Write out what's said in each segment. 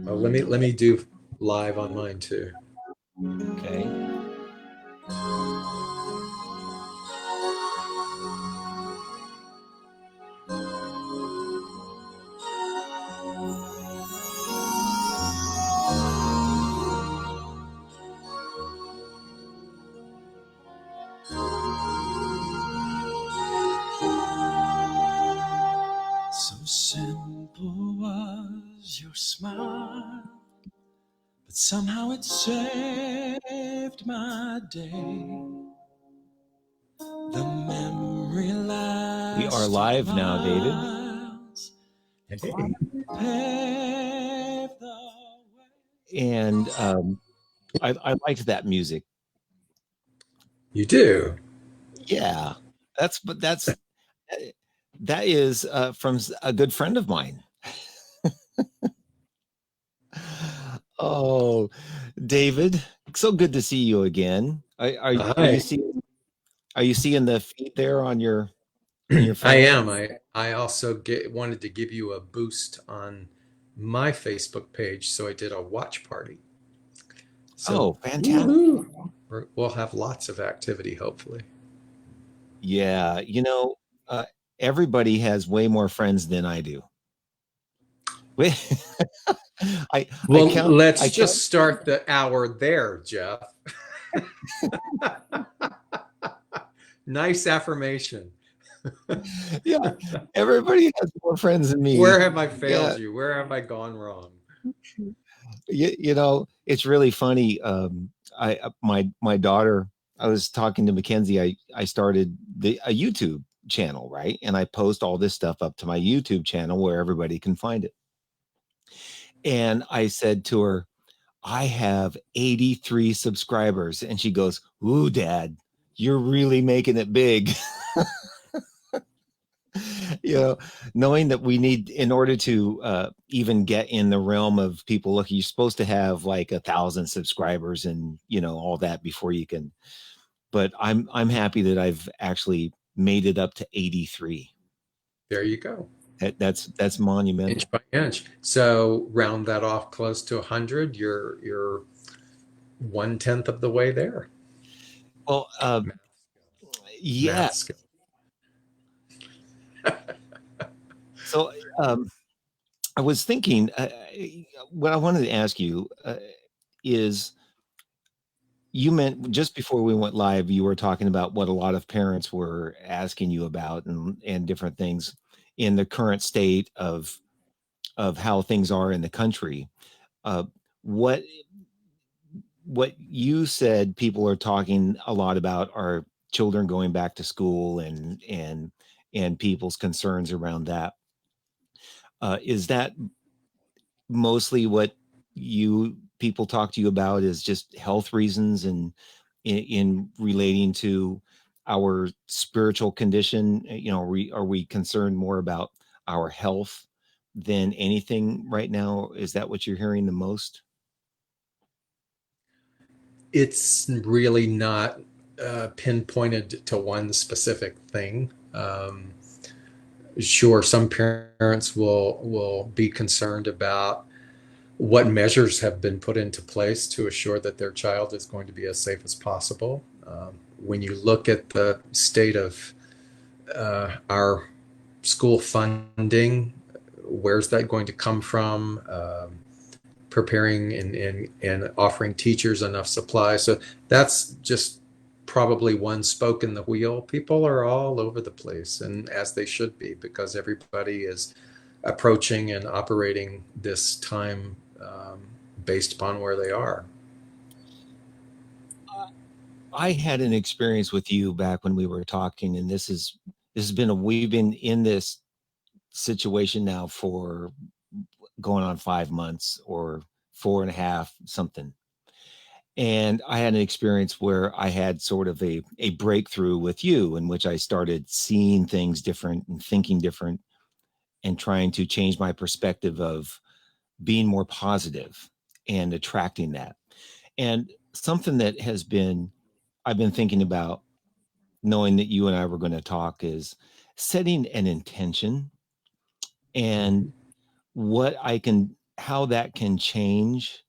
Oh, let me do live on mine too. Okay. So simple was your smile, but somehow it saved my day. The memory We are live now, David. Hey. And I liked that music. You do? Yeah, that is from a good friend of mine. Oh, David, so good to see you again. Are you seeing the feed there on your phone? I am. I also wanted to give you a boost on my Facebook page, so I did a watch party. So, fantastic. we'll have lots of activity, hopefully. Yeah, everybody has way more friends than I do. Well, let's just start the hour there, Jeff. Nice affirmation. Yeah, everybody has more friends than me. Where have I failed you? Where have I gone wrong? It's really funny. My daughter, I was talking to Mackenzie. I started a YouTube channel, right? And I post all this stuff up to my YouTube channel where everybody can find it. And I said to her, I have 83 subscribers. And she goes, "Ooh, Dad, you're really making it big." Knowing that we need, in order to even get in the realm of people looking, you're supposed to have like 1,000 subscribers and all that before you can. But I'm happy that I've actually made it up to 83. There you go. That's monumental. Inch by inch. So round that off close to 100. You're 1/10 of the way there. Well, yeah. So I was thinking, what I wanted to ask you is, you meant just before we went live, you were talking about what a lot of parents were asking you about and different things in the current state of how things are in the country. What you said people are talking a lot about are children going back to school and people's concerns around that. Is that mostly what people talk to you about, is just health reasons and in relating to our spiritual condition? Are we concerned more about our health than anything right now? Is that what you're hearing the most? It's really not pinpointed to one specific thing. Sure, some parents will be concerned about what measures have been put into place to assure that their child is going to be as safe as possible. When you look at the state of our school funding, where's that going to come from? Preparing and offering teachers enough supply. So that's just probably one spoke in the wheel. People are all over the place, and as they should be, because everybody is approaching and operating this time based upon where they are. I had an experience with you back when we were talking, and we've been in this situation now for going on 5 months or 4.5, something. And I had an experience where I had sort of a breakthrough with you, in which I started seeing things different and thinking different and trying to change my perspective of being more positive and attracting that. And something that I've been thinking about, knowing that you and I were going to talk, is setting an intention and what I can how that can change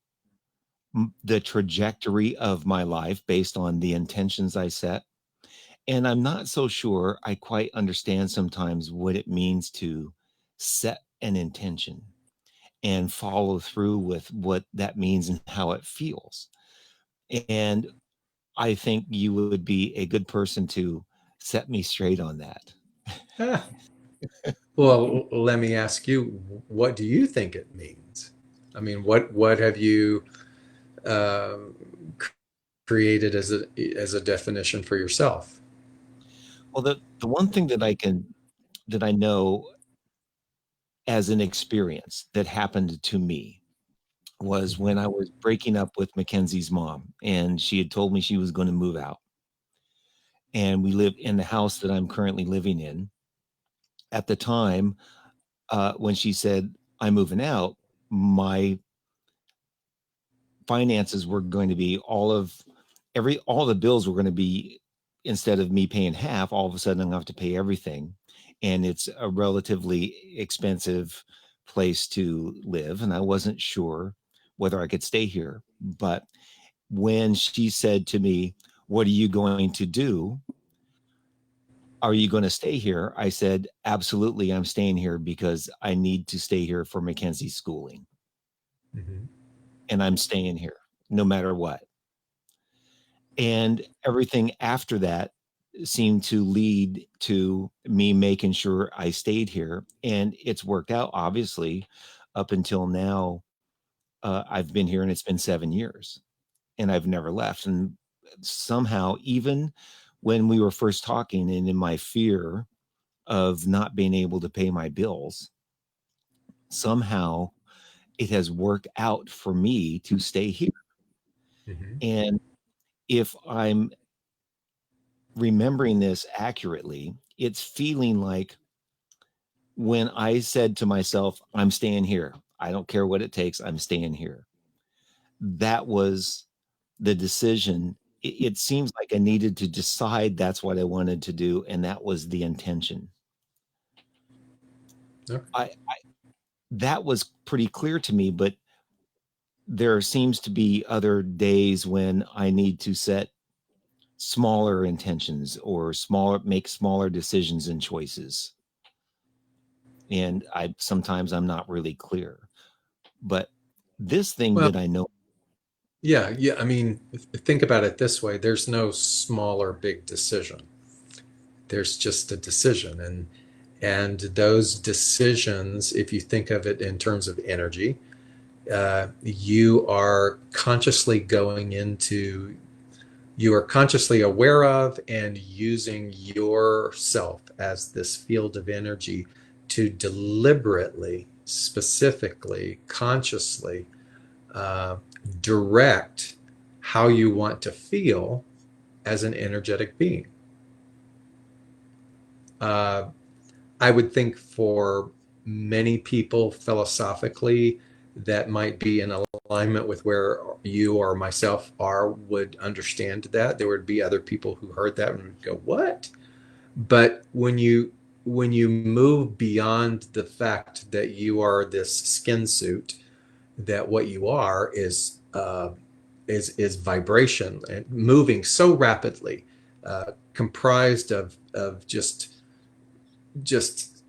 the trajectory of my life based on the intentions I set. And I'm not so sure I quite understand sometimes what it means to set an intention and follow through with what that means and how it feels. And I think you would be a good person to set me straight on that. Ah, well, let me ask you, what do you think it means? I mean, what have you um, created as a definition for yourself? Well, the one thing that I know as an experience that happened to me was Mhm. when I was breaking up with Mackenzie's mom, and she had told me she was going to move out. And we live in the house that I'm currently living in. At the time, when she said, I'm moving out, my finances were going to be all the bills were going to be, instead of me paying half, all of a sudden I'm going to have to pay everything. And it's a relatively expensive place to live. And I wasn't sure whether I could stay here. But when she said to me, what are you going to do? Are you going to stay here? I said, absolutely, I'm staying here because I need to stay here for Mackenzie's schooling. Mhm. And I'm staying here no matter what. And everything after that seemed to lead to me making sure I stayed here. And it's worked out, obviously, up until now. I've been here and it's been 7 years and I've never left. And somehow, even when we were first talking and in my fear of not being able to pay my bills, somehow it has worked out for me to stay here. Mhm. And if I'm remembering this accurately, it's feeling like when I said to myself, I'm staying here, I don't care what it takes, I'm staying here. That was the decision. It seems like I needed to decide that's what I wanted to do, and that was the intention. Okay. I that was pretty clear to me, but there seems to be other days when I need to set smaller intentions or make smaller decisions and choices. And I sometimes I'm not really clear. But this thing Well, that I know, yeah, yeah. I mean, think about it this way: there's no small or big decision. There's just a decision, and those decisions, if you think of it in terms of energy, you are consciously going into, you are consciously aware of and using yourself as this field of energy to deliberately, specifically, consciously uh, direct how you want to feel as an energetic being. Uh, I would think for many people philosophically that might be in alignment with where you or myself are would understand that. There would be other people who heard that and would go, "What?" But when you move beyond the fact that you are this skin suit, that what you are is vibration and moving so rapidly, comprised of just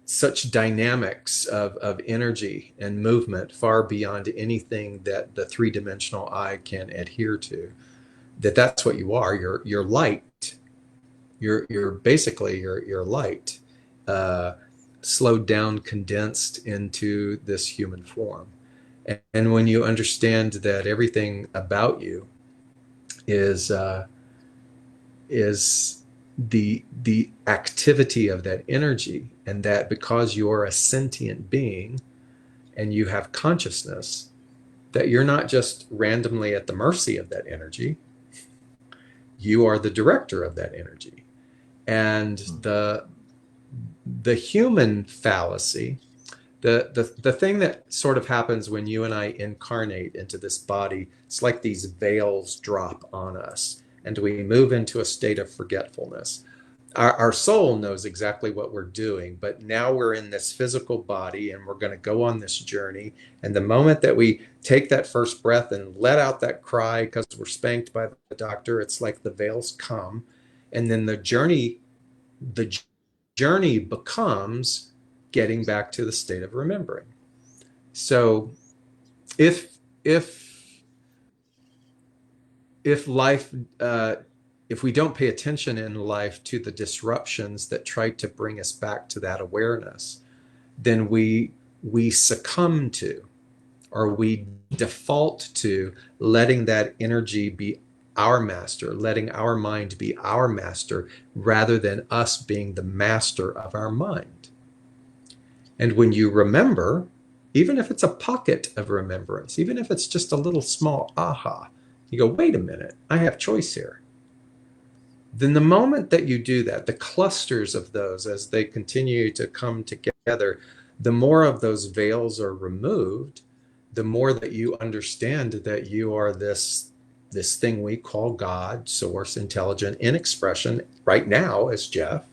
such dynamics of energy and movement far beyond anything that the three-dimensional eye can adhere to, that's what you are. You're light. You're basically you're light, uh, slowed down, condensed into this human form. And when you understand that everything about you is is the activity of that energy, and that because you're a sentient being and you have consciousness, that you're not just randomly at the mercy of that energy, you are the director of that energy. And hmm, the human fallacy, the thing that sort of happens when you and I incarnate into this body, it's like these veils drop on us and we move into a state of forgetfulness. our soul knows exactly what we're doing, but now we're in this physical body and we're going to go on this journey. And the moment that we take that first breath and let out that cry because we're spanked by the doctor, it's like the veils come. And then the journey becomes getting back to the state of remembering. So if if if life if we don't pay attention in life to the disruptions that try to bring us back to that awareness, then we succumb to, or we default to, letting that energy be our master, letting our mind be our master, rather than us being the master of our mind. And when you remember, even if it's a pocket of remembrance, even if it's just a little small aha, you go, wait a minute, I have choice here. Then the moment that you do that, the clusters of those, as they continue to come together, the more of those veils are removed, the more that you understand that you are this thing we call God, source, intelligent, in expression right now as Jeff,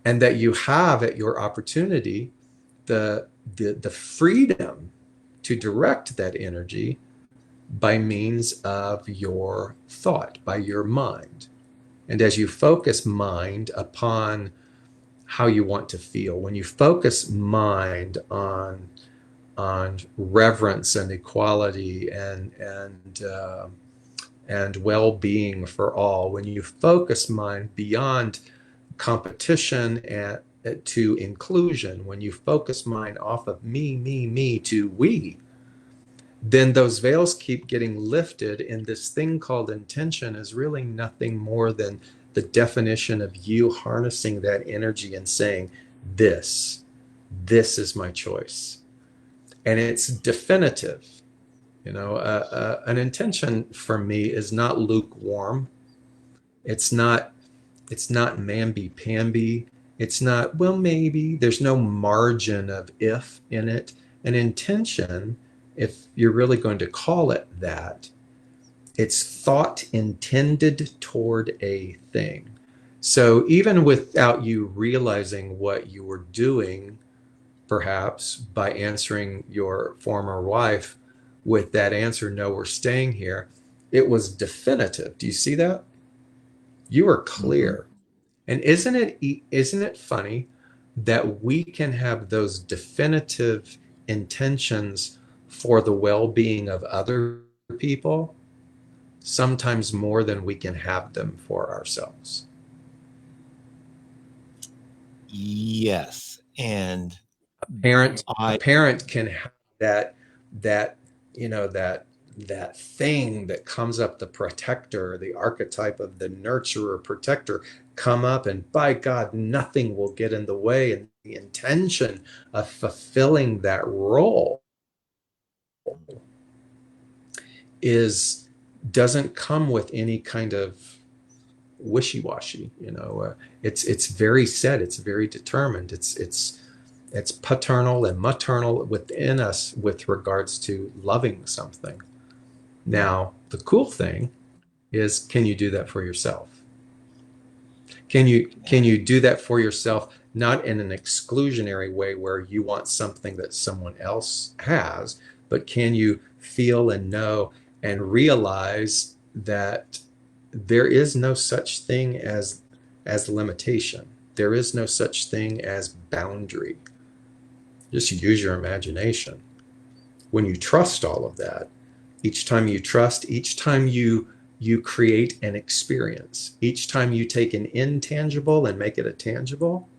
and that you have at your opportunity the freedom to direct that energy by means of your thought, by your mind. And as you focus mind upon how you want to feel, when you focus mind on reverence and equality and well-being for all, when you focus mind beyond competition and to inclusion, when you focus mind off of me to we, then those veils keep getting lifted, and this thing called intention is really nothing more than the definition of you harnessing that energy and saying, this is my choice. And it's definitive. An intention for me is not lukewarm. It's not mamby-pamby. It's not, well, maybe. There's no margin of if in it. An intention, if you're really going to call it that, it's thought intended toward a thing. So even without you realizing what you were doing, perhaps by answering your former wife with that answer, no, we're staying here, it was definitive. Do you see that? You were clear. And isn't it funny that we can have those definitive intentions for the well-being of other people, sometimes more than we can have them for ourselves? Yes. And Parent a I, parent can have that that thing that comes up, the protector, the archetype of the nurturer protector, come up, and by God, nothing will get in the way. And the intention of fulfilling that role is doesn't come with any kind of wishy-washy. It's very set, it's very determined, it's paternal and maternal within us with regards to loving something. Now, the cool thing is, can you do that for yourself? Can you do that for yourself, not in an exclusionary way where you want something that someone else has, but can you feel and know and realize that there is no such thing as limitation. There is no such thing as boundary. Just use your imagination. When you trust all of that, each time you trust, each time you create an experience, each time you take an intangible and make it a tangible,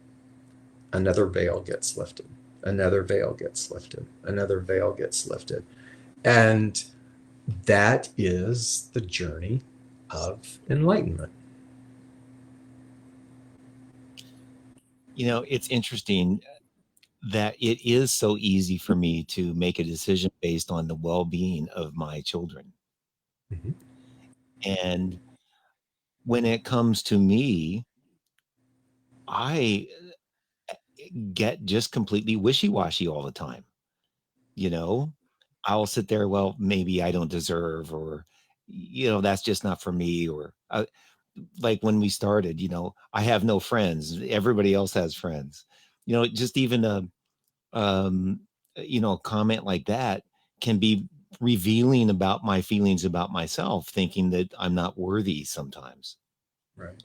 another veil gets lifted, another veil gets lifted, another veil gets lifted. And that is the journey of enlightenment. it's interesting that it is so easy for me to make a decision based on the well-being of my children. Mhm. And when it comes to me, I get just completely wishy-washy all the time. You know, I'll sit there, well, maybe I don't deserve, or, that's just not for me, or, like when we started, I have no friends. Everybody else has friends. Just even um, a comment like that can be revealing about my feelings about myself, thinking that I'm not worthy sometimes. Right.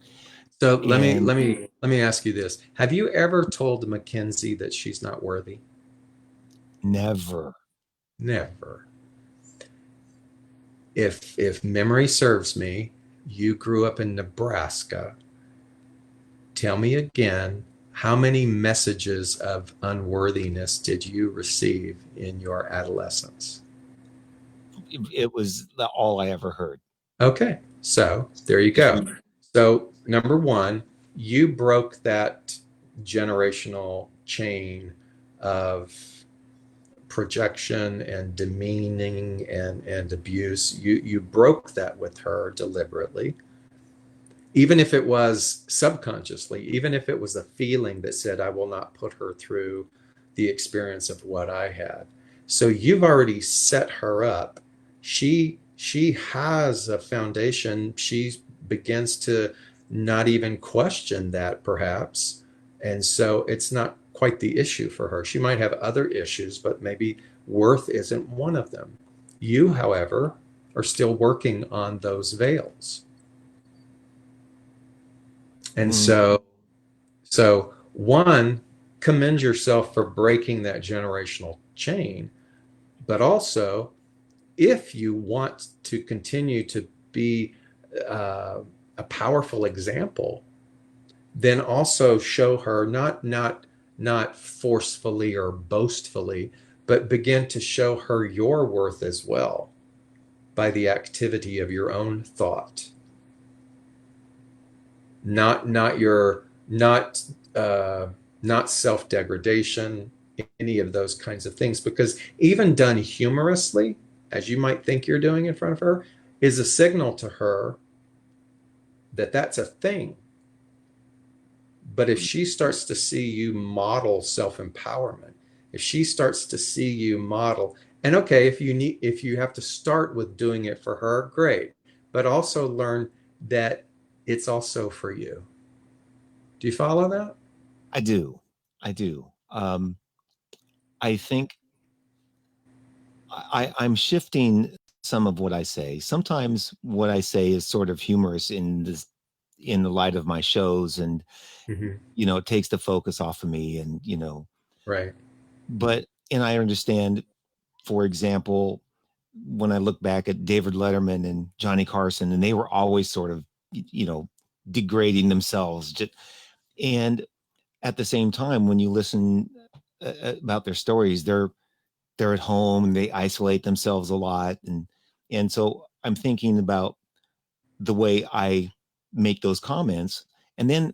So let me And let me let me ask you this. Have you ever told Mackenzie that she's not worthy? never. Never. If memory serves me, you grew up in Nebraska. Tell me again, how many messages of unworthiness did you receive in your adolescence? It was all I ever heard. Okay, so there you go. So, number one, you broke that generational chain of projection and demeaning and abuse. You broke that with her deliberately, even if it was subconsciously, even if it was a feeling that said, I will not put her through the experience of what I had. So you've already set her up. She has a foundation. She begins to not even question that, perhaps. And so it's not quite the issue for her. She might have other issues, but maybe worth isn't one of them. You, however, are still working on those veils. And Mm, so one, commend yourself for breaking that generational chain, but also if you want to continue to be uh, a powerful example, then also show her not forcefully or boastfully, but begin to show her your worth as well by the activity of your own thought, not your not uh, not self degradation, any of those kinds of things, because even done humorously, as you might think you're doing in front of her, is a signal to her that that's a thing. But if she starts to see you model self empowerment, if she starts to see you model, and okay, if you have to start with doing it for her, great, but also learn that it's also for you. Do you follow that? I do. I do. I think I'm shifting some of what I say. Sometimes what I say is sort of humorous in the light of my shows, and Mm-hmm. it takes the focus off of me, and Right. but and I understand, for example, when I look back at David Letterman and Johnny Carson, and they were always sort of, degrading themselves. And at the same time, when you listen about their stories, they're at home and they isolate themselves a lot, and so I'm thinking about the way I make those comments, and then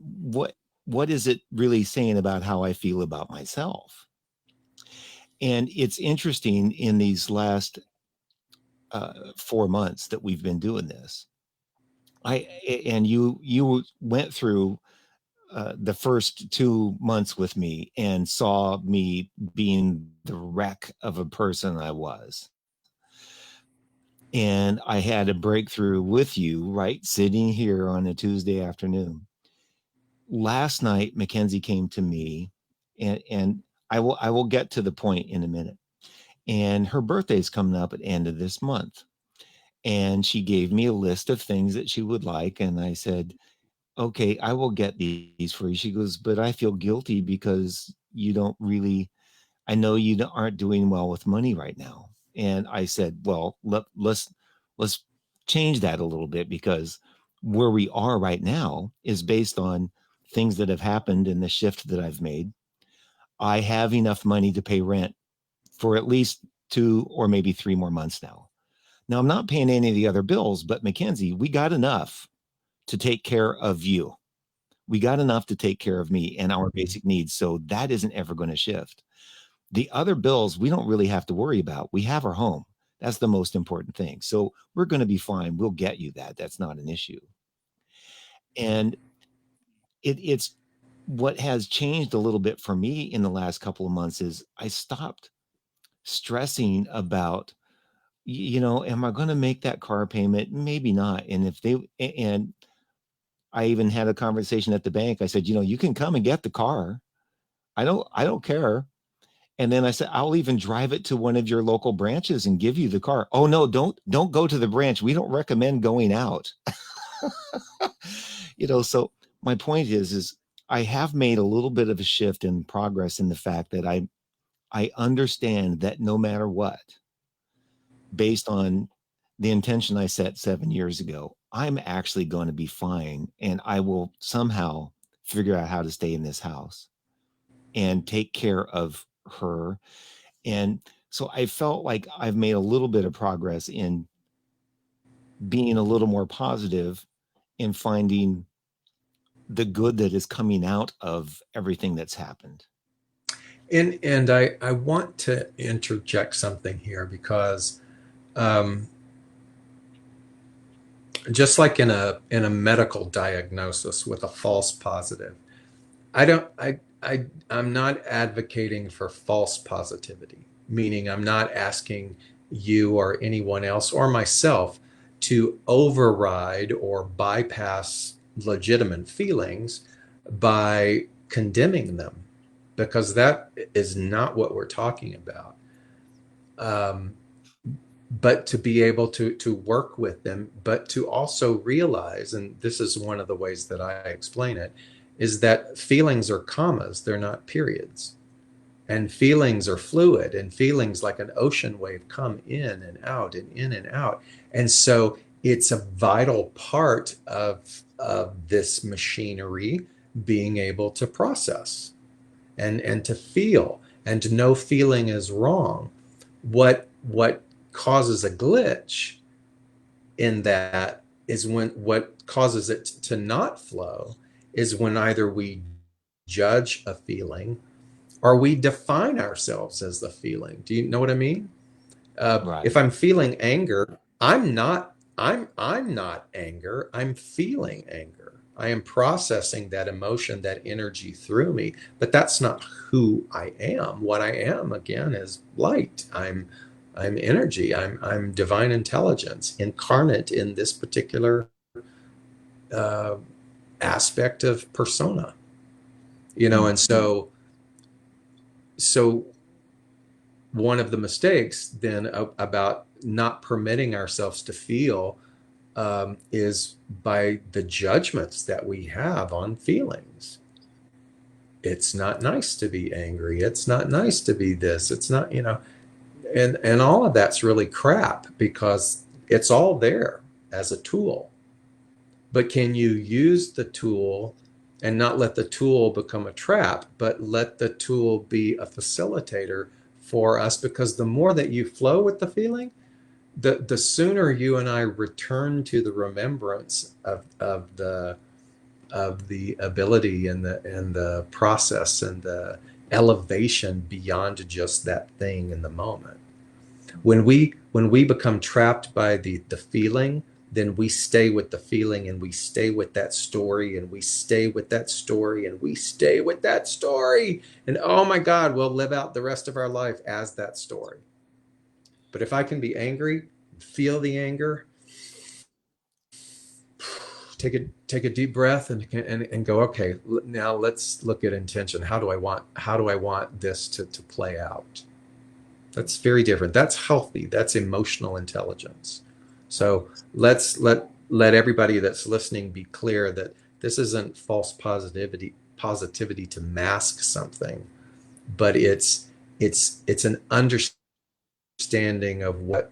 what is it really saying about how I feel about myself? And it's interesting, in these last 4 months that we've been doing this, I and you went through the first 2 months with me and saw me being the wreck of a person I was. And I had a breakthrough with you, right? Sitting here on a Tuesday afternoon. Last night, Mackenzie came to me, and I will get to the point in a minute. And her birthday's coming up at the end of this month. And she gave me a list of things that she would like. And I said, okay, I will get these for you. She goes, but I feel guilty because you don't really, I know you aren't doing well with money right now. And I said, well, let's change that a little bit, because where we are right now is based on things that have happened in the shift that I've made. I have enough money to pay rent for at least 2 or maybe 3 more months now. Now, I'm not paying any of the other bills, but Mackenzie, we got enough to take care of you. We got enough to take care of me and our Mhm. basic needs. So that isn't ever going to shift. The other bills we don't really have to worry about. We have our home. That's the most important thing. So we're going to be fine. We'll get you that. That's not an issue. And it's what has changed a little bit for me in the last couple of months is I stopped stressing about, am I going to make that car payment? Maybe not. And if they, and I even had a conversation at the bank. I said, you can come and get the car. I don't care. And then I said, I'll even drive it to one of your local branches and give you the car. Oh no, don't go to the branch. We don't recommend going out. So my point is I have made a little bit of a shift in progress in the fact that I understand that no matter what, based on the intention I set 7 years ago, I'm actually going to be fine, and I will somehow figure out how to stay in this house and take care of her. And so I felt like I've made a little bit of progress in being a little more positive in finding the good that is coming out of everything that's happened. And I want to interject something here because um, just like in a medical diagnosis with a false positive, I don't I'm not advocating for false positivity, meaning I'm not asking you or anyone else or myself to override or bypass legitimate feelings by condemning them, because that is not what we're talking about. Um, but to be able to work with them, but to also realize, and this is one of the ways that I explain it, is that feelings are commas, they're not periods. And feelings are fluid, and feelings like an ocean wave come in and out and in and out. And so it's a vital part of this machinery being able to process and to feel and to know feeling is wrong. What causes a glitch in that is when what causes it to not flow is when either we judge a feeling or we define ourselves as the feeling. Do you know what I mean? If Right. I'm feeling anger, I'm not anger. I'm feeling anger. I am processing that emotion, that energy through me, but that's not who I am. What I am again is light. I'm energy. I'm divine intelligence incarnate in this particular uh, aspect of persona. And so one of the mistakes then about not permitting ourselves to feel is by the judgments that we have on feelings. It's not nice to be angry. It's not nice to be this. It's not, and all of that's really crap because it's all there as a tool. But can you use the tool and not let the tool become a trap, but let the tool be a facilitator for us? Because the more that you flow with the feeling, the sooner you and I return to the remembrance of the ability and the process and the elevation beyond just that thing in the moment. When we become trapped by the feeling, then we stay with the feeling and we stay with that story and we stay with that story and we stay with that story. And oh my God, we'll live out the rest of our life as that story. But if I can be angry, feel the anger, take a deep breath and go, okay, now let's look at intention. How do I want this to play out? That's very different. That's healthy. That's emotional intelligence. So let everybody that's listening be clear that this isn't false positivity to mask something, but it's an understanding of what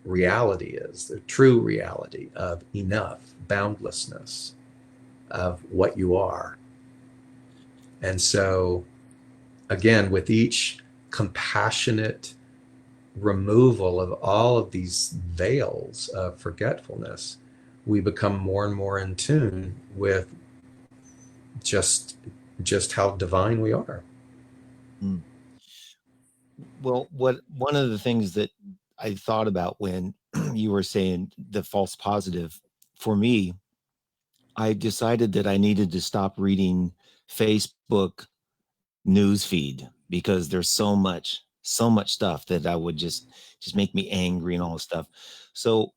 reality is, the true reality of enough, boundlessness of what you are. And so again, with each compassionate removal of all of these veils of forgetfulness, we become more and more in tune with just just how divine we are. Mm. Well, one of the things that I thought about when you were saying the false positive, for me, I decided that I needed to stop reading Facebook news feed because there's so much stuff that I would just make me angry and all this stuff. So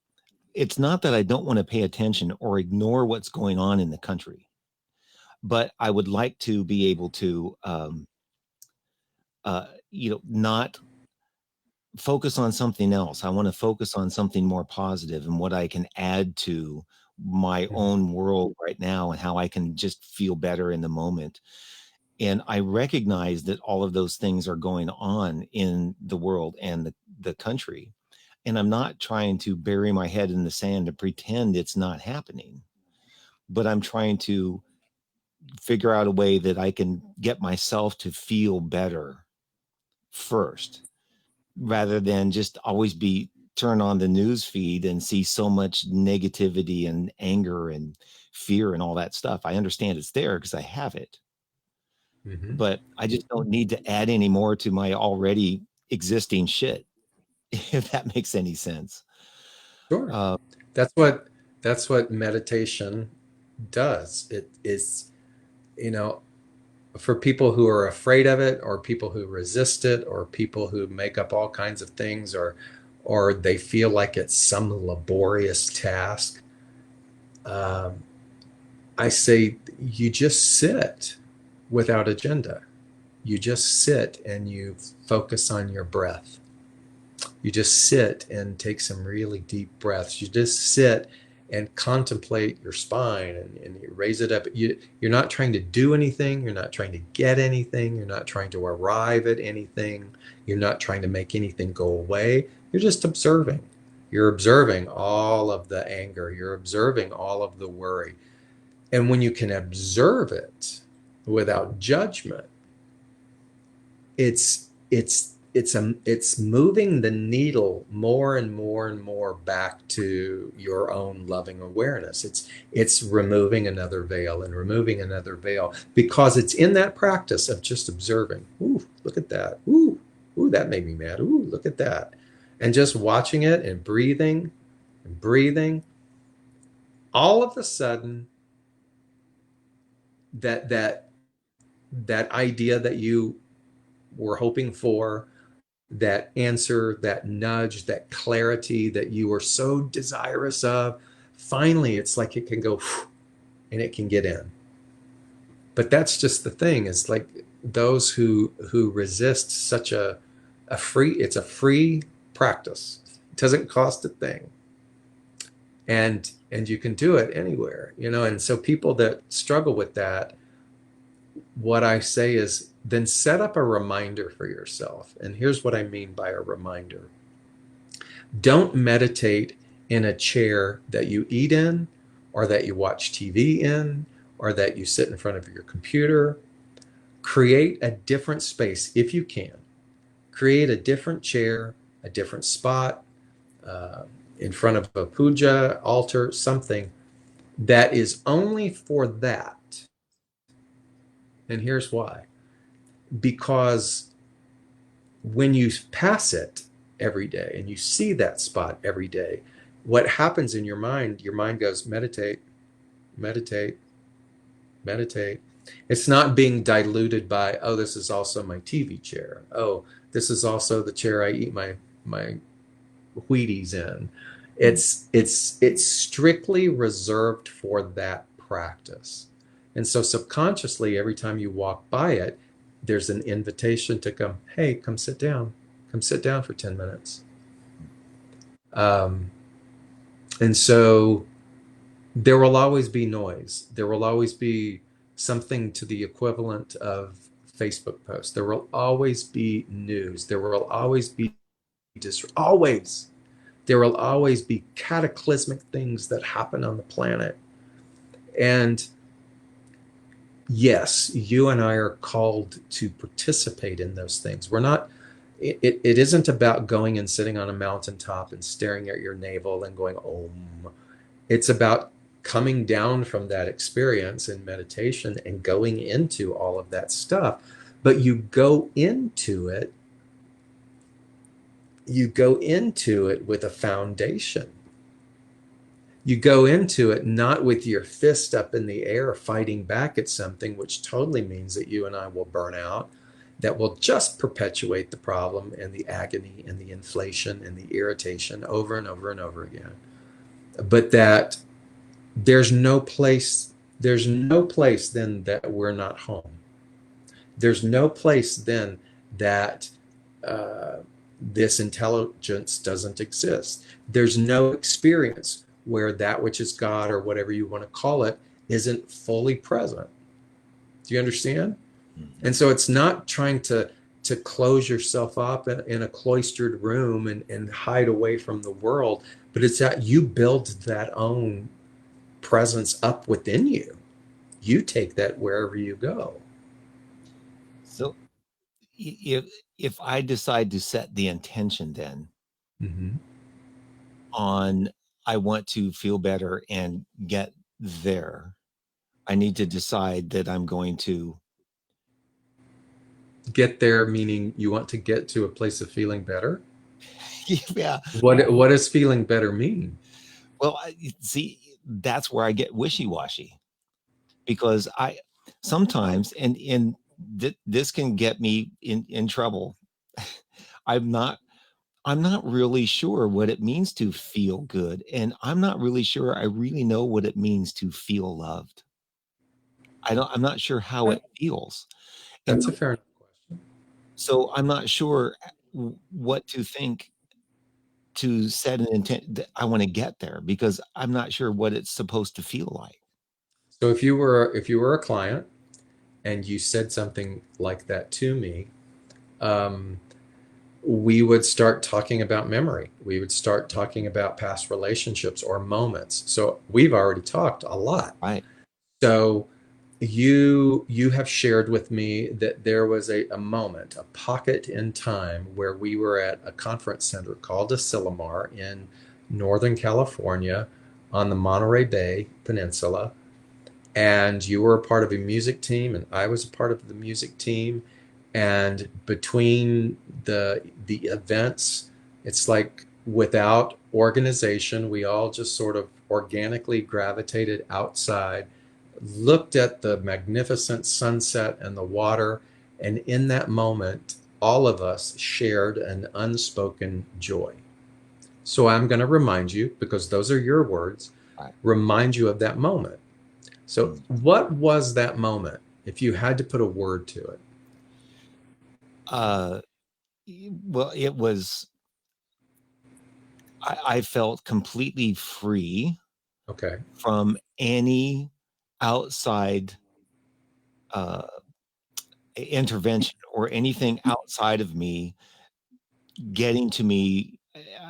it's not that I don't want to pay attention or ignore what's going on in the country, but I would like to be able to, not focus on something else. I want to focus on something more positive and what I can add to my Mhm. own world right now and how I can just feel better in the moment. And I recognize that all of those things are going on in the world and the country. And I'm not trying to bury my head in the sand and pretend it's not happening, but I'm trying to figure out a way that I can get myself to feel better first, rather than just always be turn on the news feed and see so much negativity and anger and fear and all that stuff. I understand it's there because I have it, Mhm. but I just don't need to add any more to my already existing shit, if that makes any sense. Sure. Uh, That's what that's what meditation does. It is, you know, for people who are afraid of it, or people who resist it, or people who make up all kinds of things, or they feel like it's some laborious task. Um, I say you just sit without agenda. You just sit and you focus on your breath. You just sit and take some really deep breaths. You just sit and contemplate your spine, and you raise it up. You're not trying to do anything. You're not trying to get anything. You're not trying to arrive at anything. You're not trying to make anything go away. You're just observing. You're observing all of the anger. You're observing all of the worry. And when you can observe it without judgment, it's moving the needle more and more and more back to your own loving awareness. It's removing another veil and removing another veil, because it's in that practice of just observing. Ooh, look at that. Ooh, that made me mad. Ooh, look at that. And just watching it and breathing and breathing. All of a sudden, that idea that you were hoping for, that answer, that nudge, that clarity that you were so desirous of, finally, it's like it can go and it can get in. But that's just the thing, is like those who resist such a free, it's a free practice. It doesn't cost a thing. And you can do it anywhere, and so people that struggle with that, what I say is, then set up a reminder for yourself. And here's what I mean by a reminder. Don't meditate in a chair that you eat in, or that you watch TV in, or that you sit in front of your computer. Create a different space if you can. Create a different chair, a different spot, uh, in front of a puja, altar, something that is only for that. And here's why. Because when you pass it every day and you see that spot every day, what happens in your mind goes, meditate, meditate, meditate. It's not being diluted by, oh, this is also my TV chair. Oh, this is also the chair I eat my Wheaties in. It's strictly reserved for that practice. And so subconsciously, every time you walk by it, there's an invitation to come, hey, come sit down. Come sit down for 10 minutes. Um, and so there will always be noise. There will always be something to the equivalent of Facebook posts. There will always be news. There will always be always. There will always be cataclysmic things that happen on the planet. And yes, you and I are called to participate in those things. We're not, it isn't about going and sitting on a mountaintop and staring at your navel and going, Om. It's about coming down from that experience in meditation and going into all of that stuff. But you go into it with a foundation. You go into it not with your fist up in the air fighting back at something, which totally means that you and I will burn out, that will just perpetuate the problem and the agony and the inflation and the irritation over and over and over again. but that there's no place then that we're not home. There's no place then that uh, this intelligence doesn't exist. There's no experience where that which is God or whatever you want to call it isn't fully present. Do you understand? Mhm. And so it's not trying to close yourself up in a cloistered room and hide away from the world, but it's that you build that own presence up within you. You take that wherever you go. So if I decide to set the intention then Mm-hmm. on I want to feel better and get there, I need to decide that I'm going to Get there, meaning you want to get to a place of feeling better. yeah. What does feeling better mean? Well, see, that's where I get wishy-washy because I sometimes and this can get me in trouble. I'm not I'm not really sure what it means to feel good, and I'm not really sure I really know what it means to feel loved. I'm not sure how Okay, it feels. And that's a fair enough question. so I'm not sure what to think to set an intent that I want to get there because I'm not sure what it's supposed to feel like. So if you were a client and you said something like that to me, um, we would start talking about memory. We would start talking about past relationships or moments. So we've already talked a lot. Right. So you have shared with me that there was a moment, a pocket in time where we were at a conference center called Asilomar in Northern California on the Monterey Bay Peninsula, and you were a part of a music team and I was a part of the music team, and between the events, it's like without organization, we all just sort of organically gravitated outside, looked at the magnificent sunset and the water, and in that moment all of us shared an unspoken joy. So I'm going to remind you, because those are your words, Right. remind you of that moment. So, Mm. what was that moment if you had to put a word to it? Uh, well, it was, I felt completely free Okay. from any outside uh, intervention or anything outside of me getting to me.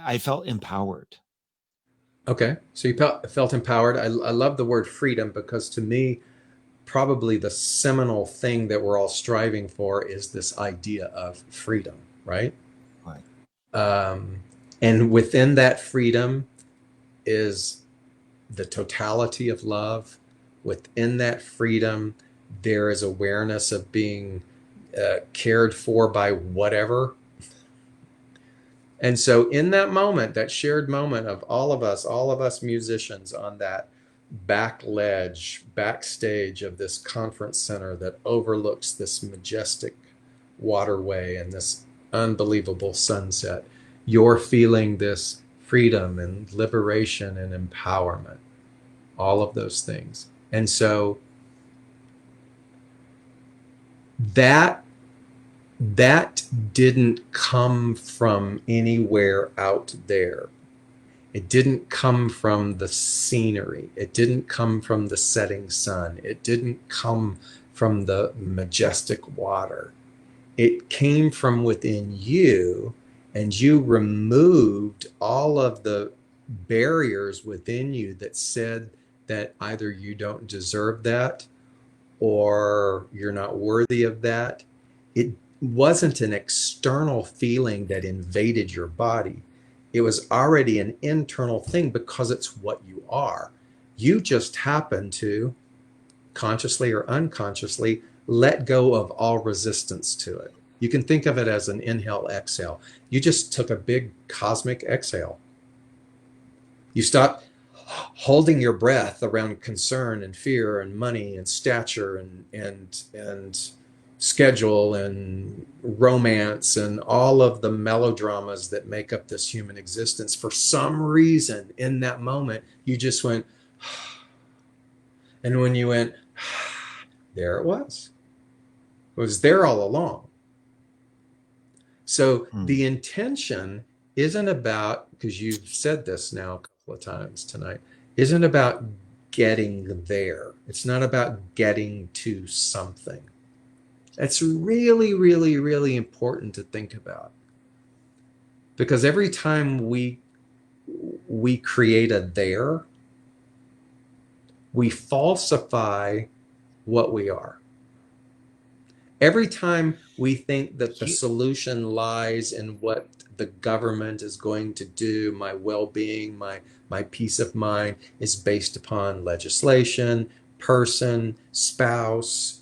I felt empowered. Okay. So you felt empowered. I love the word freedom because to me, probably the seminal thing that we're all striving for is this idea of freedom, right? Right. Um, and within that freedom is the totality of love. Within that freedom, there is awareness of being cared for by whatever. And so, in that moment, that shared moment of all of us musicians on that back ledge, backstage of this conference center that overlooks this majestic waterway and this unbelievable sunset, you're feeling this freedom and liberation and empowerment, all of those things. And so, that that didn't come from anywhere out there. It didn't come from the scenery. It didn't come from the setting sun. It didn't come from the majestic water. It came from within you, and you removed all of the barriers within you that said that either you don't deserve that or you're not worthy of that. It wasn't an external feeling that invaded your body. It was already an internal thing because it's what you are. You just happen to, consciously or unconsciously, let go of all resistance to it. You can think of it as an inhale, exhale. You just took a big cosmic exhale. You stopped holding your breath around concern and fear and money and stature and schedule and romance and all of the melodramas that make up this human existence, for some reason in that moment, you just went, and when you went, there it was. It was there all along. So the intention isn't about, because you've said this now a couple of times tonight, isn't about getting there. It's not about getting to something. That's really, really, really important to think about. Because every time we create a there, we falsify what we are. Every time we think that the solution lies in what the government is going to do, my well-being, my peace of mind is based upon legislation, person, spouse,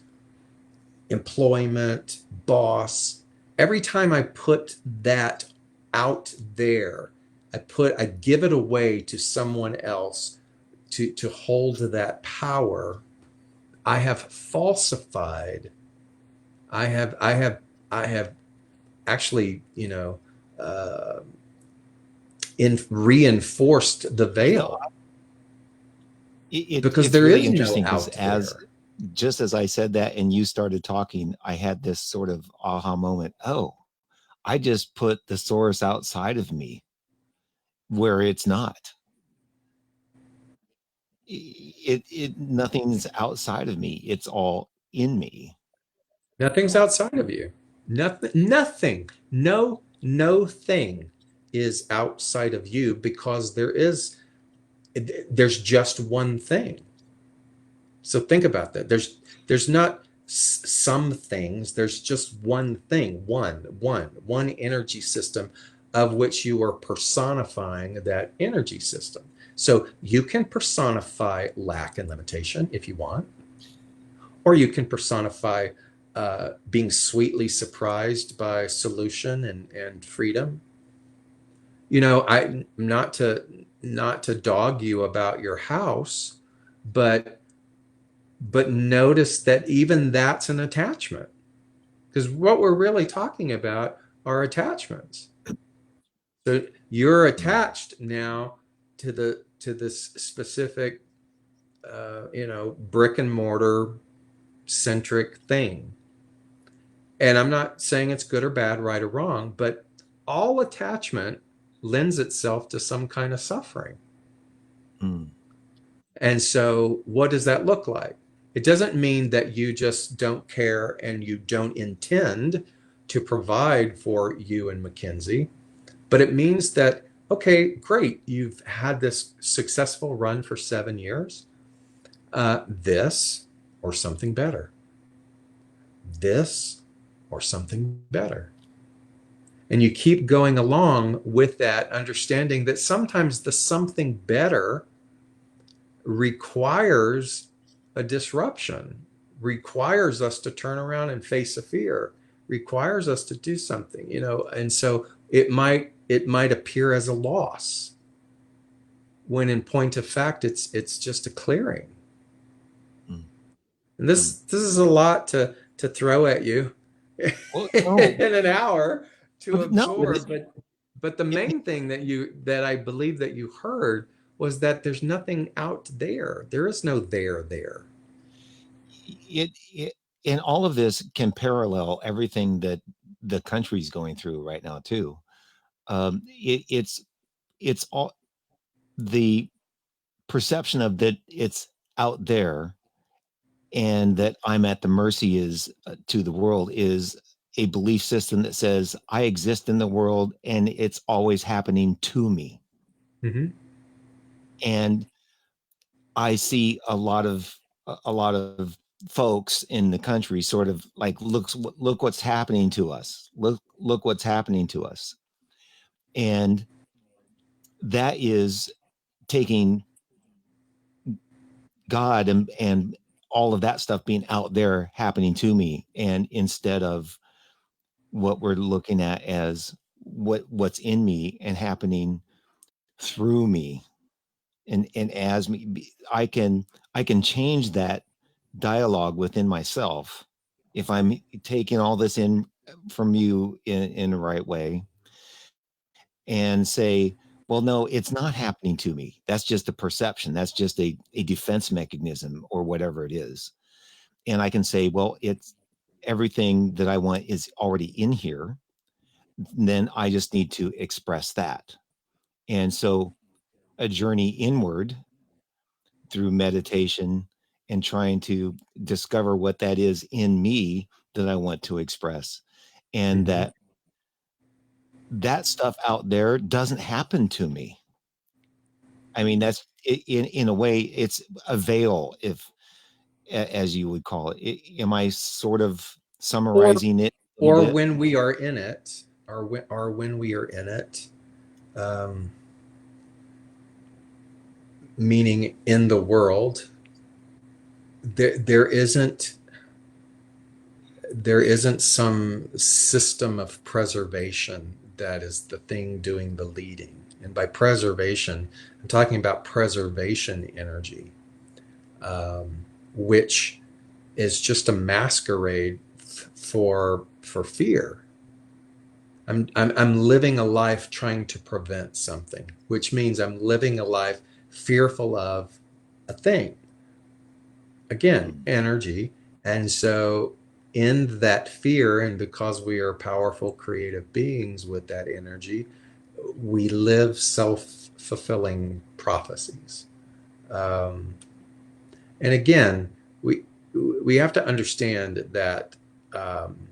employment, boss. Every time I put that out there, I give it away to someone else to hold that power. I have falsified. I have actually, uh, reinforced the You know, veil because it's there really is no interesting because out there. just as I said that and you started talking, I had this sort of aha moment. Oh, I just put the source outside of me where it's not. It nothing's outside of me. It's all in me. Nothing's outside of you. Nothing. No thing is outside of you because there's just one thing. So think about that. There's not some things. There's just one thing, one energy system of which you are personifying that energy system. So you can personify lack and limitation if you want, or you can personify being sweetly surprised by solution and freedom. I not to dog you about your house, but notice that even that's an attachment, because what we're really talking about are attachments. So you're Mm. attached now to this specific brick and mortar centric thing. And I'm not saying it's good or bad, right or wrong, but all attachment lends itself to some kind of suffering. Mm. And so, what does that look like? It doesn't mean that you just don't care and you don't intend to provide for you and Mackenzie, but it means that, okay, great, you've had this successful run for 7 years. This or something better. This or something better. And you keep going along with that understanding that sometimes the something better requires a disruption, requires us to turn around and face a fear, requires us to do something, and so it might appear as a loss when in point of fact it's just a clearing. Mm. And Mm. this is a lot to throw at you Well, no, in an hour to no, but absorb, but the main thing that I believe that you heard was that there's nothing out there. There is no there. it and all of this can parallel everything that the country's going through right now too. It's all the perception of that it's out there and that I'm at the mercy is to the world is a belief system that says I exist in the world and it's always happening to me. Hmm. And I see a lot of folks in the country sort of like look what's happening to us. Look what's happening to us. And that is taking God and all of that stuff being out there happening to me and instead of what we're looking at as what's in me and happening through me and as me I can change that dialogue within myself if I'm taking all this in from you in the right way, and say, well, no, it's not happening to me. That's just a perception. That's just a defense mechanism or whatever it is. And I can say, well, it's everything that I want is already in here. Then I just need to express that. And so a journey inward through meditation and trying to discover what that is in me that I want to express. And Mm-hmm. that stuff out there doesn't happen to me. I mean, that's in a way, it's a veil, if as you would call it. Am I sort of Or summarizing it a little or bit? when we are in it, or when we are in it, um, meaning in the world, there isn't some system of preservation that is the thing doing the leading. And by preservation, I'm talking about preservation energy, which is just a masquerade for fear. I'm living a life trying to prevent something, which means I'm living a life fearful of a thing. Again, Mm. energy. And so, in that fear, and because we are powerful creative beings with that energy, we live self-fulfilling prophecies. Um, and again, we have to understand that um,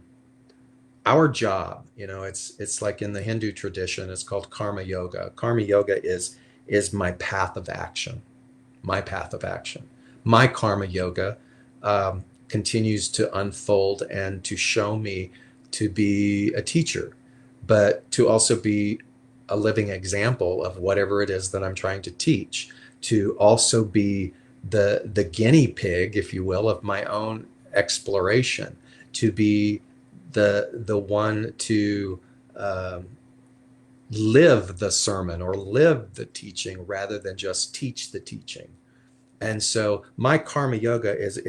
our job, it's like in the Hindu tradition, it's called karma yoga. Karma yoga is my path of action, my path of action. My karma yoga continues to unfold and to show me to be a teacher, but to also be a living example of whatever it is that I'm trying to teach, to also be the guinea pig, if you will, of my own exploration, to be the one to um, live the sermon or live the teaching rather than just teach the teaching. And so my karma yoga is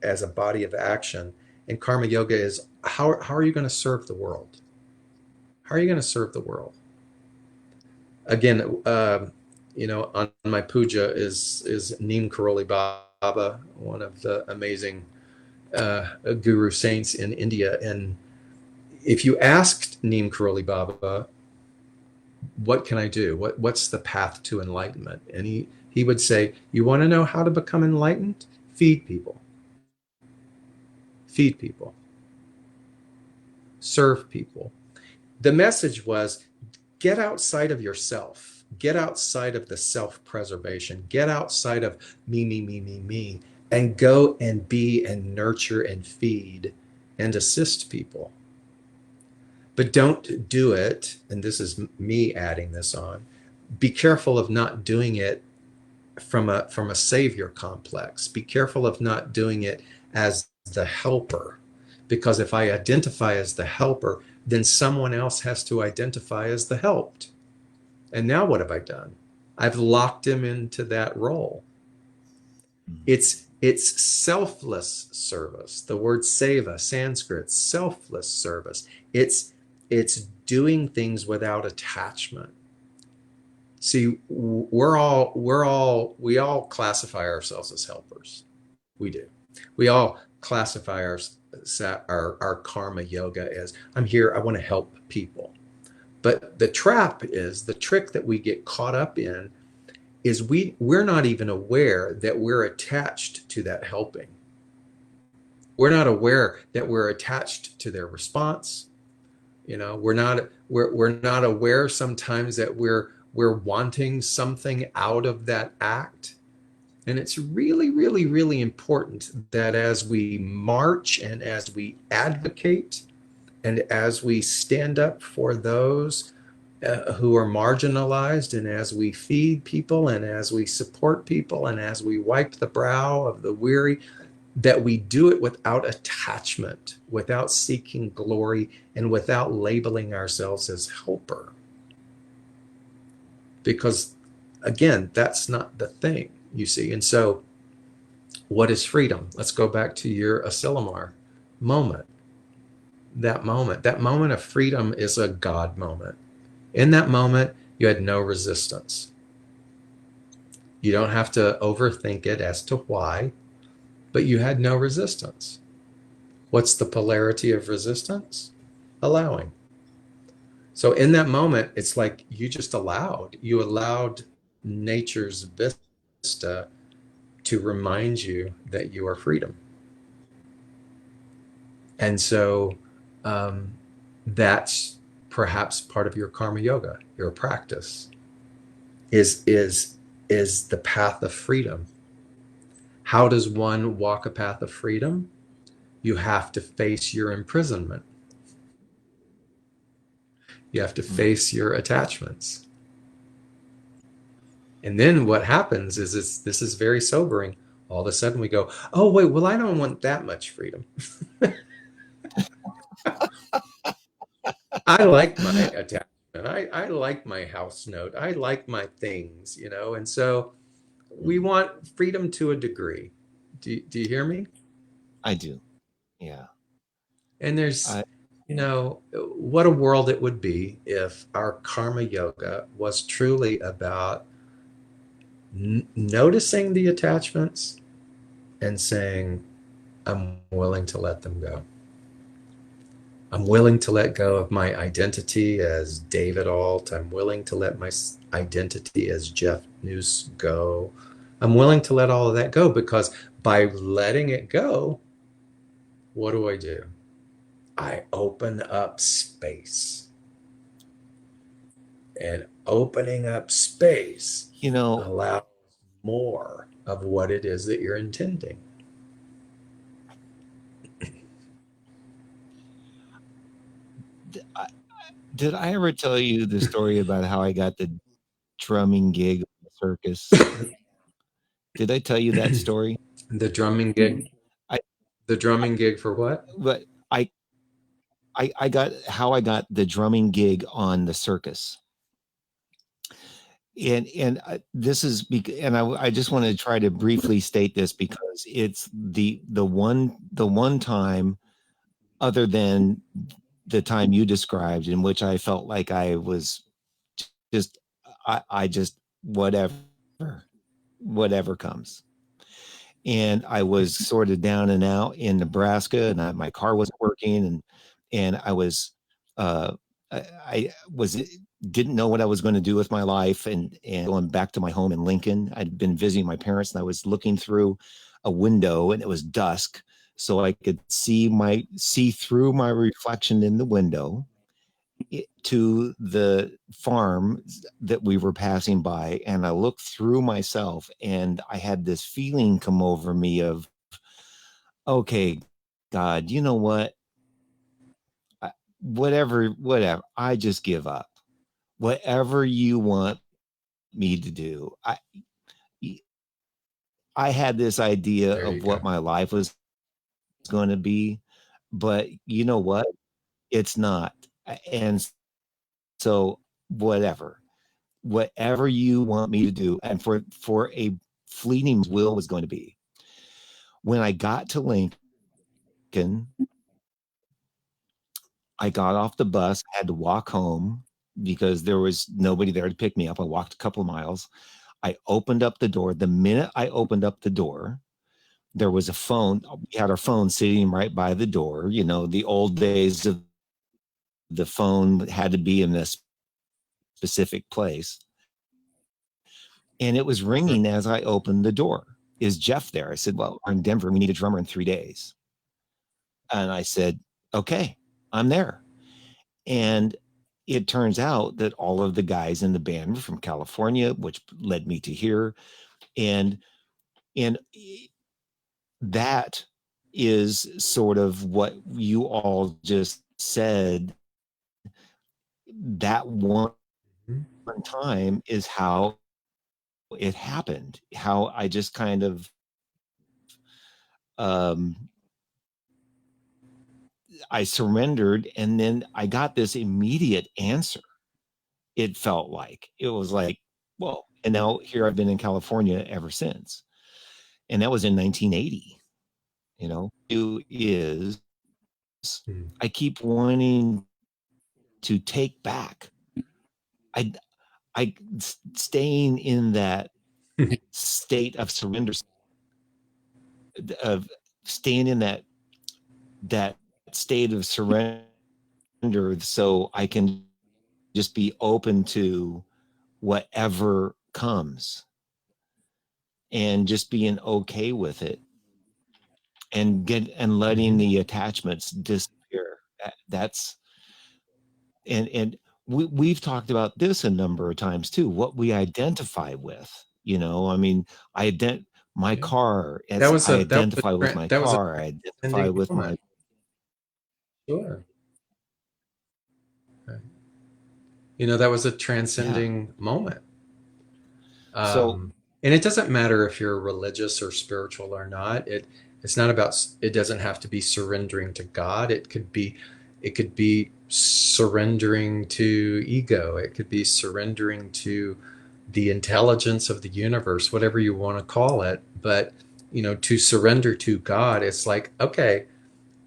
as a body of action. And karma yoga is how are you going to serve the world? How are you going to serve the world? Again, on my puja is Neem Karoli Baba, one of the amazing guru saints in India. And if you asked Neem Karoli Baba, what can I do? What's the path to enlightenment? And he would say, you want to know how to become enlightened? Feed people. Feed people. Serve people. The message was get outside of yourself. Get outside of the self-preservation. Get outside of me, and go and be and nurture and feed and assist people. But don't do it, and this is me adding this on, be careful of not doing it from a savior complex. Be careful of not doing it as the helper, because if I identify as the helper, then someone else has to identify as the helped. And now what have I done? I've locked him into that role. Mm. It's selfless service. The word seva, Sanskrit, selfless service. It's doing things without attachment. See, we all classify ourselves as helpers. We do. We all classify our karma yoga as I'm here, I want to help people. But the trap is the trick that we get caught up in is we're not even aware that we're attached to that helping. We're not aware that we're attached to their response. We're not aware sometimes that we're wanting something out of that act. And it's really, really, really important that as we march and as we advocate and as we stand up for those who are marginalized, and as we feed people and as we support people and as we wipe the brow of the weary, that we do it without attachment, without seeking glory, and without labeling ourselves as helper. Because again, that's not the thing, you see. And so, what is freedom? Let's go back to your Asilomar. moment. That moment of freedom is a God moment. In that moment, you had no resistance. You don't have to overthink it as to why, but you had no resistance. What's the polarity of resistance? Allowing. So in that moment, it's like you allowed nature's vista to remind you that you are freedom. And so um, that's perhaps part of your karma yoga, your practice is is is the path of freedom. How does one walk a path of freedom? You have to face your imprisonment. You have to face your attachments. And then what happens is this is very sobering. All of a sudden we go, oh, wait, well, I don't want that much freedom. I like my attachment. I like my house note. I like my things, you know? And so we want freedom to a degree. Do you hear me? I do. Yeah. And there's, I, what a world it would be if our karma yoga was truly about noticing the attachments and saying, I'm willing to let them go. I'm willing to let go of my identity as David Ault. I'm willing to let my identity as Jeff Noose go. I'm willing to let all of that go because by letting it go, what do? I open up space. And opening up space you know, allows more of what it is that you're intending. I, did I ever tell you the story about how I got the drumming gig at the circus? Did I tell you that story? The drumming gig, I the drumming gig for what? but I got how I got the drumming gig on the circus. And this is and I just want to try to briefly state this because it's the one time other than the time you described in which I felt like I was just I just whatever comes. And I was sort of down and out in Nebraska, and my car wasn't working, and I was uh, I was didn't know what I was going to do with my life, and going back to my home in Lincoln. I'd been visiting my parents, and I was looking through a window, and it was dusk, so I could see through my reflection in the window to the farm that we were passing by, and I looked through myself, and I had this feeling come over me of, okay, God, you know what? Whatever, I just give up. Whatever you want me to do. I had this idea There you of what go. my life was going to be, but you know what? It's not. And so whatever you want me to do, and for a fleeting will was going to be. When I got to Lincoln, I got off the bus, had to walk home because there was nobody there to pick me up. I walked a couple of miles. I opened up the door. The minute I opened up the door, there was a phone. We had our phone sitting right by the door. You know, the old days of the phone had to be in a specific place. And it was ringing as I opened the door. Is Jeff there? I said, well, we're in Denver. We need a drummer in 3 days. And I said, okay, I'm there. And it turns out that all of the guys in the band were from California, which led me to here. And and that is sort of what you all just said. That one time is how it happened, how I just kind of um I surrendered, and then I got this immediate answer. It felt like it was like, well, and now here I've been in California ever since. And that was in 1980, you know. It is Hmm. I keep wanting to take back. I staying in that state of surrender, of staying in that state of surrender, so I can just be open to whatever comes and just being okay with it and letting Mhm. the attachments disappear. That's and we've talked about this a number of times too, what we identify with, I mean, I my Yeah. car, as I identify with my That was a car, I identify transcending with my. moment. Sure. Right. That was a Yeah. transcending moment. So And it doesn't matter if you're religious or spiritual or not. It's not about. It doesn't have to be surrendering to God. It could be surrendering to ego. It could be surrendering to the intelligence of the universe, whatever you want to call it. But to surrender to God, it's like, okay,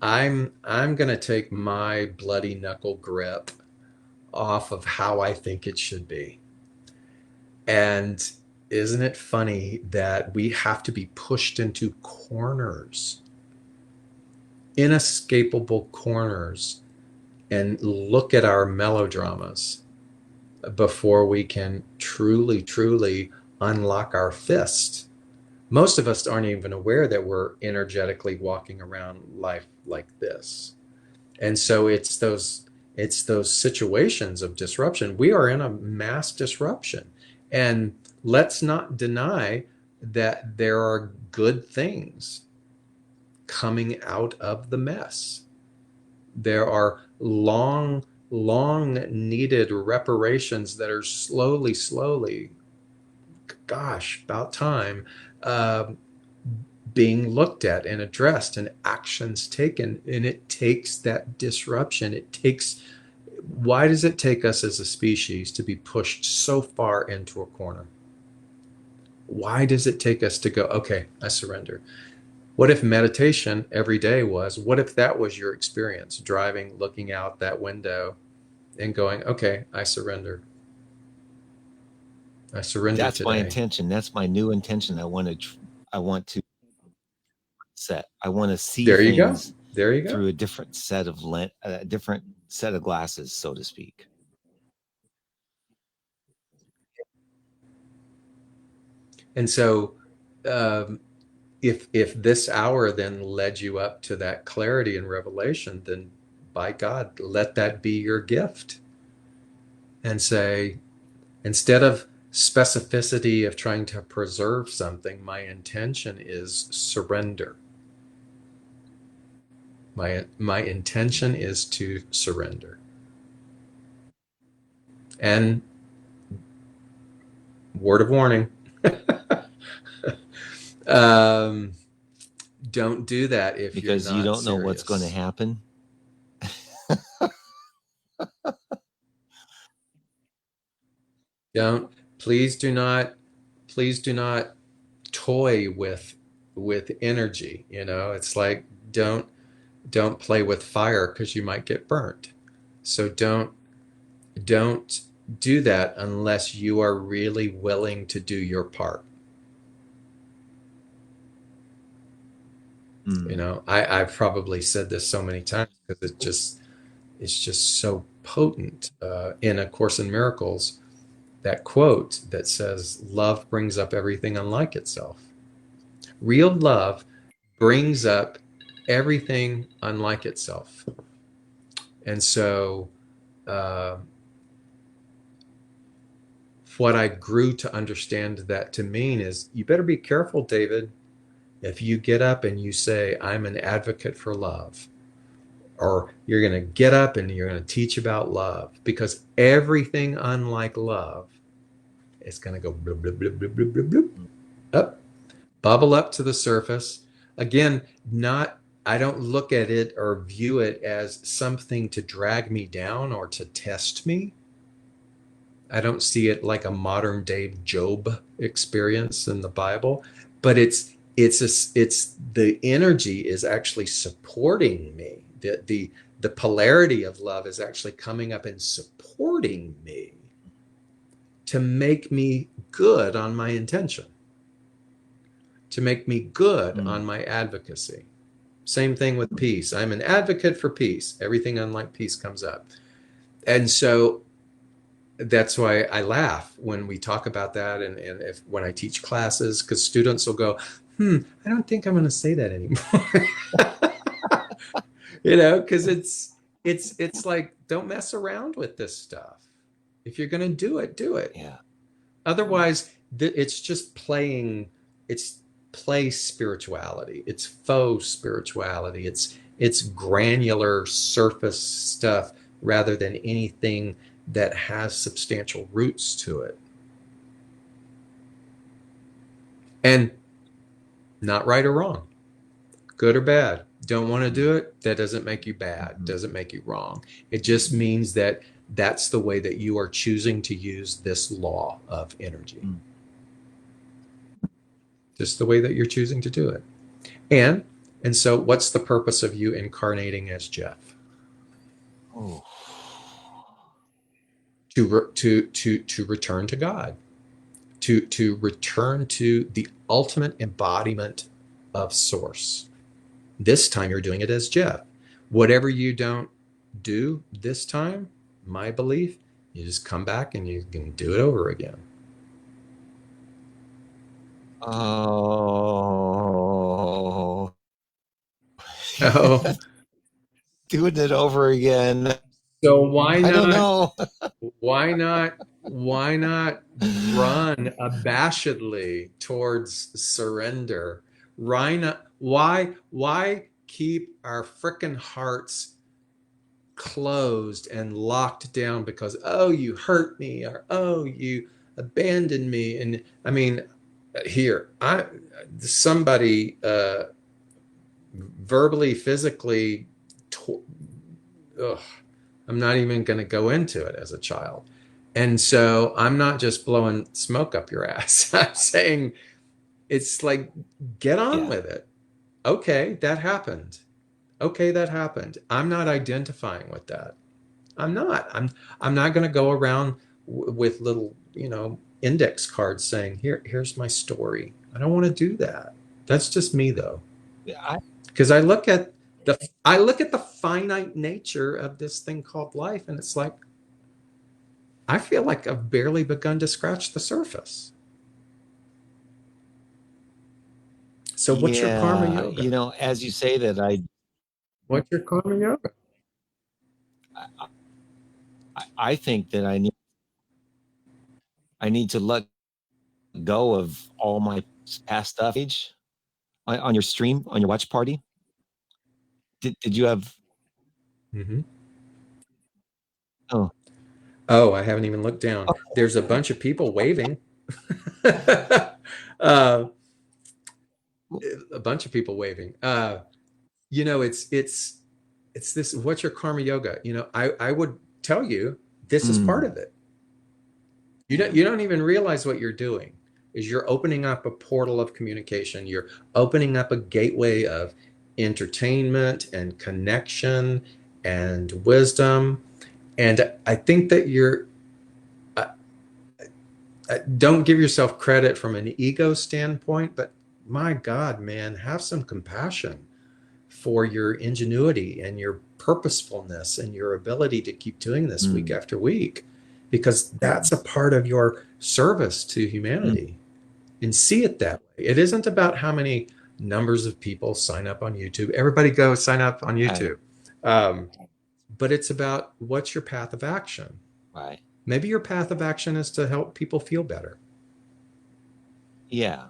I'm gonna take my bloody knuckle grip off of how I think it should be. And isn't it funny that we have to be pushed into corners, inescapable corners, and look at our melodramas before we can truly, truly unlock our fist? Most of us aren't even aware that we're energetically walking around life like this. And so it's those situations of disruption. We are in a mass disruption. And let's not deny that there are good things coming out of the mess. There are long needed reparations that are slowly, gosh, about time, uh, being looked at and addressed and actions taken. And it takes that disruption. Why does it take us as a species to be pushed so far into a corner? Why does it take us to go, okay, I surrender? What if meditation every day what if that was your experience, driving, looking out that window and going, okay, I surrender. I surrender that's my today. intention. That's my new intention. I want to set. I want to see There you go. things There you go. through a different set of glasses, so to speak. And so, um, if this hour then led you up to that clarity and revelation, then by God, let that be your gift and say, instead of specificity of trying to preserve something, my intention is surrender. My intention is to surrender. And word of warning, um, don't do that if you're Because you not don't know what's going to serious. happen. Don't please do not toy with energy. It's like don't play with fire because you might get burnt. So don't do that unless you are really willing to do your part. Mm. I've probably said this so many times because it's just so potent. In A Course in Miracles, that quote that says, "Love brings up everything unlike itself." Real love brings up everything unlike itself. And so, uh, what I grew to understand that to mean is, you better be careful, David, if you get up and you say, I'm an advocate for love, or you're going to get up and you're going to teach about love, because everything unlike love is going to go blub, blub, blub, blub, blub, blub, blub, up, bubble up to the surface. Again, I don't look at it or view it as something to drag me down or to test me. I don't see it like a modern day Job experience in the Bible, but it's the energy is actually supporting me. The polarity of love is actually coming up and supporting me to make me good on my intention, to make me good on my advocacy. Same thing with peace. I'm an advocate for peace. Everything unlike peace comes up. And so that's why I laugh when we talk about that. And if when I teach classes, because students will go, I don't think I'm going to say that anymore. Because it's like, don't mess around with this stuff. If you're going to do it, do it. Yeah. Otherwise, it's just playing. It's play spirituality. It's faux spirituality. It's granular surface stuff rather than anything that has substantial roots to it. And not right or wrong, good or bad. Don't want to do it. That doesn't make you bad. Doesn't make you wrong. It just means that that's the way that you are choosing to use this law of energy. Just the way that you're choosing to do it. And so what's the purpose of you incarnating as Jeff? Oh. To return to God, to return to the ultimate embodiment of source. This time you're doing it as Jeff. Whatever you don't do this time, my belief, you just come back and you can do it over again. Oh. Oh. Doing it over again. So why not? I don't know. Why not run abashedly towards surrender? Why keep our frickin' hearts closed and locked down because, oh, you hurt me, or oh, you abandoned me? And I mean, here, somebody verbally, physically, I'm not even going to go into it as a child. And so I'm not just blowing smoke up your ass. I'm saying it's like, get on with it. Okay, that happened. Okay, that happened. I'm not identifying with that. I'm not. I'm not going to go around with little, index cards saying, here's my story. I don't want to do that. That's just me though. Because I look at the finite nature of this thing called life, and it's like, I feel like I've barely begun to scratch the surface. So what's your karma yoga? As you say that, What's your karma yoga? I think that I need to let go of all my past stuff. On your stream, on your watch party, did you have? Mm-hmm. Oh, I haven't even looked down. There's a bunch of people waving. A bunch of people waving. It's this. What's your karma yoga? I would tell you this is part of it. You don't even realize what you're doing. Is you're opening up a portal of communication. You're opening up a gateway of entertainment and connection and wisdom. And I think that don't give yourself credit from an ego standpoint, but my God, man, have some compassion for your ingenuity and your purposefulness and your ability to keep doing this week after week, because that's a part of your service to humanity. And see it that way. It isn't about how many numbers of people sign up on YouTube. Everybody go sign up on YouTube. But it's about, what's your path of action? Right. Maybe your path of action is to help people feel better. Yeah.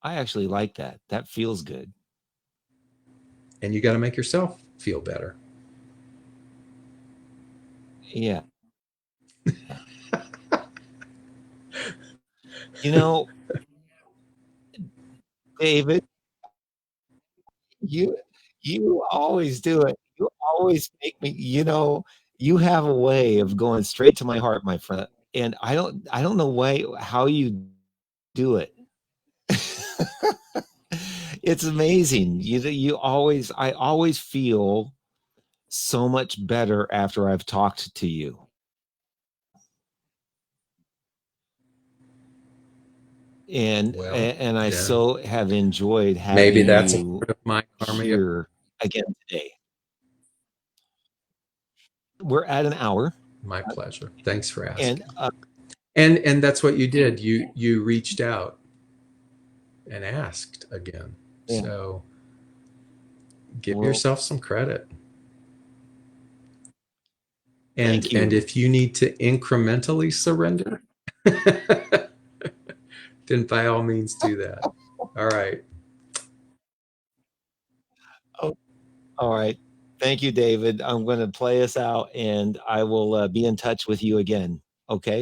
I actually like that. That feels good. And you got to make yourself feel better. Yeah. David, you always do it. You always make me, you have a way of going straight to my heart, my friend. And I don't know how you do it. It's amazing. I always feel so much better after I've talked to you. And Well, and I yeah. so have enjoyed Maybe having that's a you part of my karma. here again today. We're at an hour, My pleasure. Thanks for and asking. And that's what you did. You reached out and asked again. yeah, So give well, yourself some credit. thank And you. if you need to incrementally surrender, then by all means do that. All right. Oh, all right. Thank you, David. I'm going to play us out, and I will be in touch with you again. Okay.